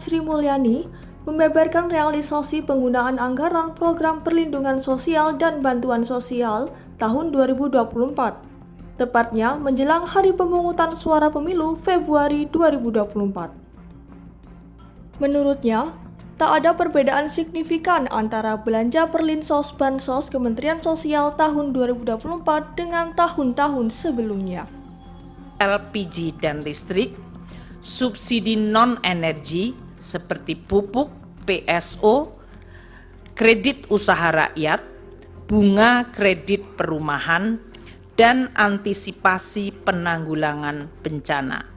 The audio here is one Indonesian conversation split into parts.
Sri Mulyani membeberkan realisasi penggunaan anggaran program perlindungan sosial dan bantuan sosial tahun 2024, tepatnya menjelang hari pemungutan suara pemilu Februari 2024. Menurutnya, tak ada perbedaan signifikan antara belanja perlinsos bansos Kementerian Sosial tahun 2024 dengan tahun-tahun sebelumnya. LPG dan listrik, subsidi non-energi seperti pupuk, PSO, kredit usaha rakyat, bunga kredit perumahan, dan antisipasi penanggulangan bencana.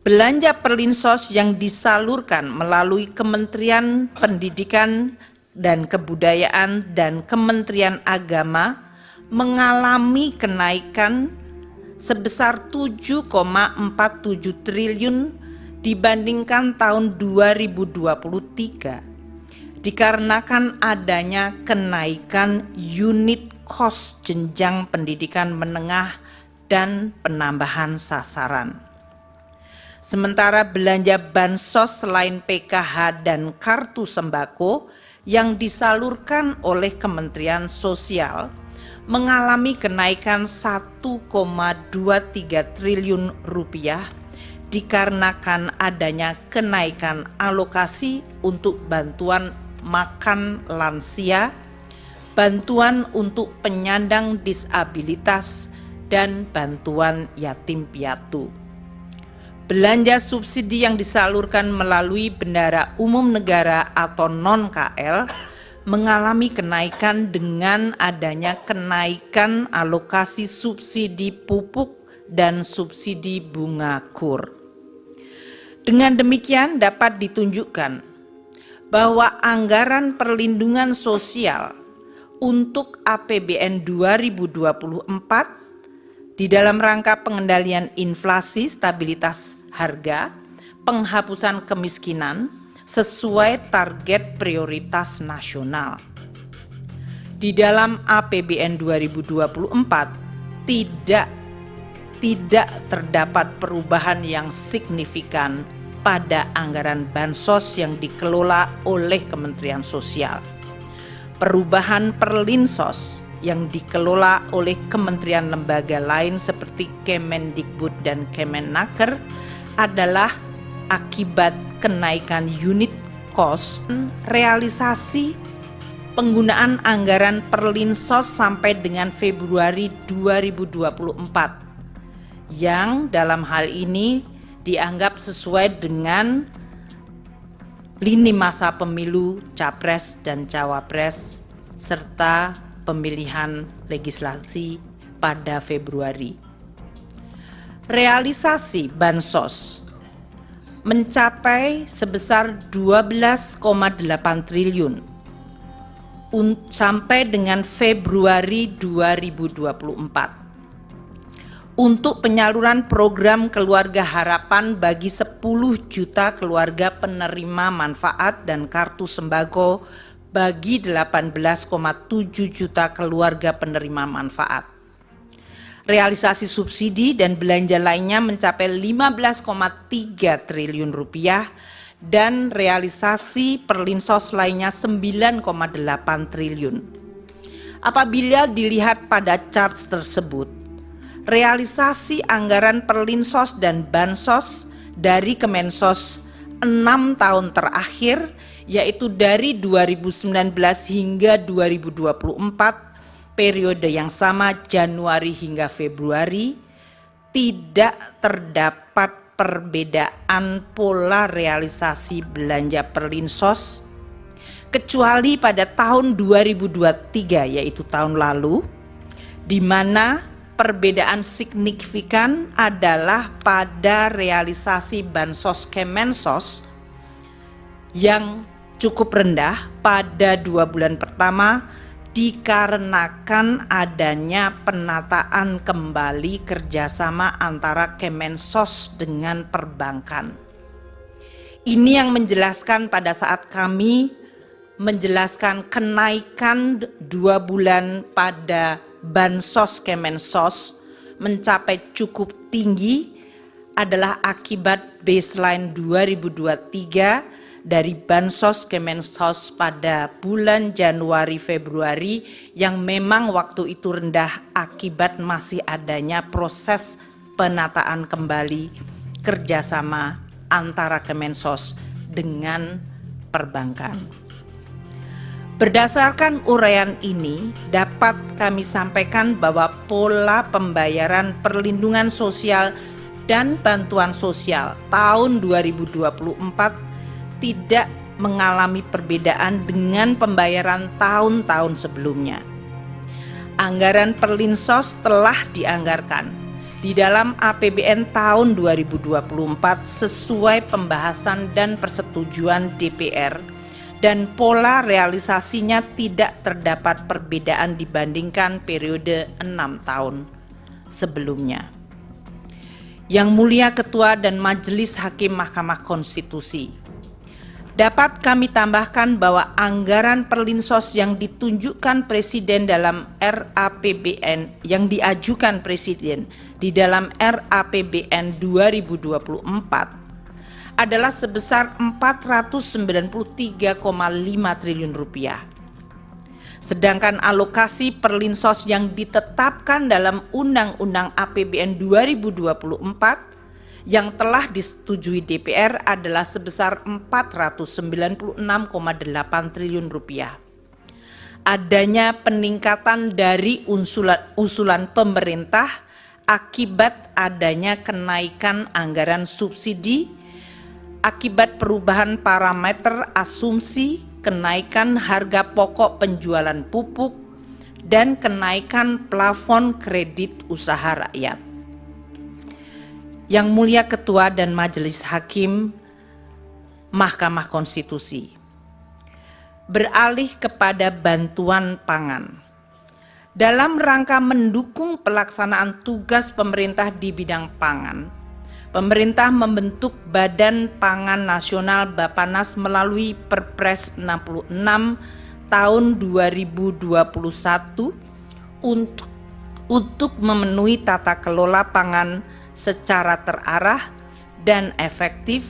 Belanja perlinsos yang disalurkan melalui Kementerian Pendidikan dan Kebudayaan dan Kementerian Agama mengalami kenaikan sebesar 7,47 triliun dibandingkan tahun 2023 dikarenakan adanya kenaikan unit cost jenjang pendidikan menengah dan penambahan sasaran. Sementara belanja bansos selain PKH dan kartu sembako yang disalurkan oleh Kementerian Sosial mengalami kenaikan 1,23 triliun rupiah dikarenakan adanya kenaikan alokasi untuk bantuan makan lansia, bantuan untuk penyandang disabilitas, dan bantuan yatim piatu. Belanja subsidi yang disalurkan melalui Bendahara Umum Negara atau non-KL mengalami kenaikan dengan adanya kenaikan alokasi subsidi pupuk dan subsidi bunga KUR. Dengan demikian dapat ditunjukkan bahwa anggaran perlindungan sosial untuk APBN 2024 di dalam rangka pengendalian inflasi, stabilitas harga, penghapusan kemiskinan, sesuai target prioritas nasional. Di dalam APBN 2024 tidak terdapat perubahan yang signifikan pada anggaran bansos yang dikelola oleh Kementerian Sosial. Perubahan perlinsos yang dikelola oleh kementerian lembaga lain seperti Kemendikbud dan Kemenaker adalah akibat kenaikan unit cost, realisasi penggunaan anggaran perlinsos sampai dengan Februari 2024 yang dalam hal ini dianggap sesuai dengan lini masa pemilu Capres dan Cawapres serta pemilihan legislasi pada Februari. Realisasi bansos mencapai sebesar 12,8 triliun sampai dengan Februari 2024 untuk penyaluran program Keluarga Harapan bagi 10 juta keluarga penerima manfaat dan kartu sembako bagi 18,7 juta keluarga penerima manfaat. Realisasi subsidi dan belanja lainnya mencapai 15,3 triliun rupiah dan realisasi perlinsos lainnya 9,8 triliun. Apabila dilihat pada chart tersebut, realisasi anggaran perlinsos dan bansos dari Kemensos 6 tahun terakhir, yaitu dari 2019 hingga 2024, periode yang sama Januari hingga Februari, tidak terdapat perbedaan pola realisasi belanja perlinsos, kecuali pada tahun 2023, yaitu tahun lalu, di mana perbedaan signifikan adalah pada realisasi bansos Kemensos yang cukup rendah pada 2 bulan pertama dikarenakan adanya penataan kembali kerjasama antara Kemensos dengan perbankan. Ini yang menjelaskan pada saat kami menjelaskan kenaikan 2 bulan pada bansos Kemensos mencapai cukup tinggi adalah akibat baseline 2023 dari Bansos Kemensos pada bulan Januari-Februari yang memang waktu itu rendah akibat masih adanya proses penataan kembali kerjasama antara Kemensos dengan perbankan. Berdasarkan uraian ini, dapat kami sampaikan bahwa pola pembayaran perlindungan sosial dan bantuan sosial tahun 2024 tidak mengalami perbedaan dengan pembayaran tahun-tahun sebelumnya. Anggaran Perlinsos telah dianggarkan di dalam APBN tahun 2024 sesuai pembahasan dan persetujuan DPR, dan pola realisasinya tidak terdapat perbedaan dibandingkan periode 6 tahun sebelumnya. Yang Mulia Ketua dan Majelis Hakim Mahkamah Konstitusi, dapat kami tambahkan bahwa anggaran Perlinsos yang ditunjukkan Presiden dalam RAPBN yang diajukan Presiden di dalam RAPBN 2024 adalah sebesar 493,5 triliun rupiah. Sedangkan alokasi Perlinsos yang ditetapkan dalam Undang-Undang APBN 2024 yang telah disetujui DPR adalah sebesar 496,8 triliun rupiah. Adanya peningkatan dari usulan pemerintah akibat adanya kenaikan anggaran subsidi akibat perubahan parameter asumsi, kenaikan harga pokok penjualan pupuk, dan kenaikan plafon kredit usaha rakyat. Yang Mulia Ketua dan Majelis Hakim Mahkamah Konstitusi, beralih kepada bantuan pangan. Dalam rangka mendukung pelaksanaan tugas pemerintah di bidang pangan, pemerintah membentuk Badan Pangan Nasional Bappenas melalui Perpres 66 tahun 2021 untuk memenuhi tata kelola pangan secara terarah dan efektif,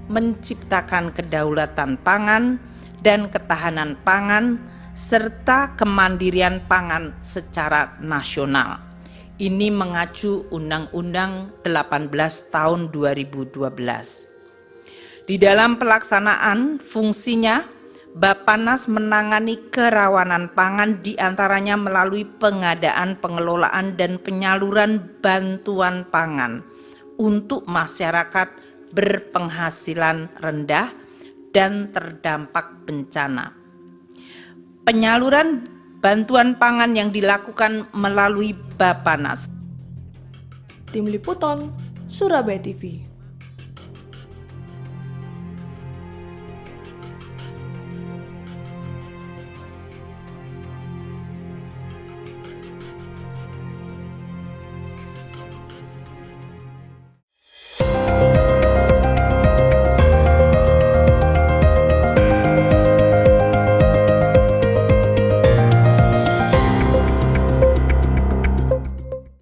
menciptakan kedaulatan pangan dan ketahanan pangan, serta kemandirian pangan secara nasional. Ini mengacu Undang-Undang 18 tahun 2012. Di dalam pelaksanaan fungsinya, Bappenas menangani kerawanan pangan diantaranya melalui pengadaan, pengelolaan, dan penyaluran bantuan pangan untuk masyarakat berpenghasilan rendah dan terdampak bencana. Penyaluran bantuan pangan yang dilakukan melalui Bappenas. Tim Liputan, Surabaya TV.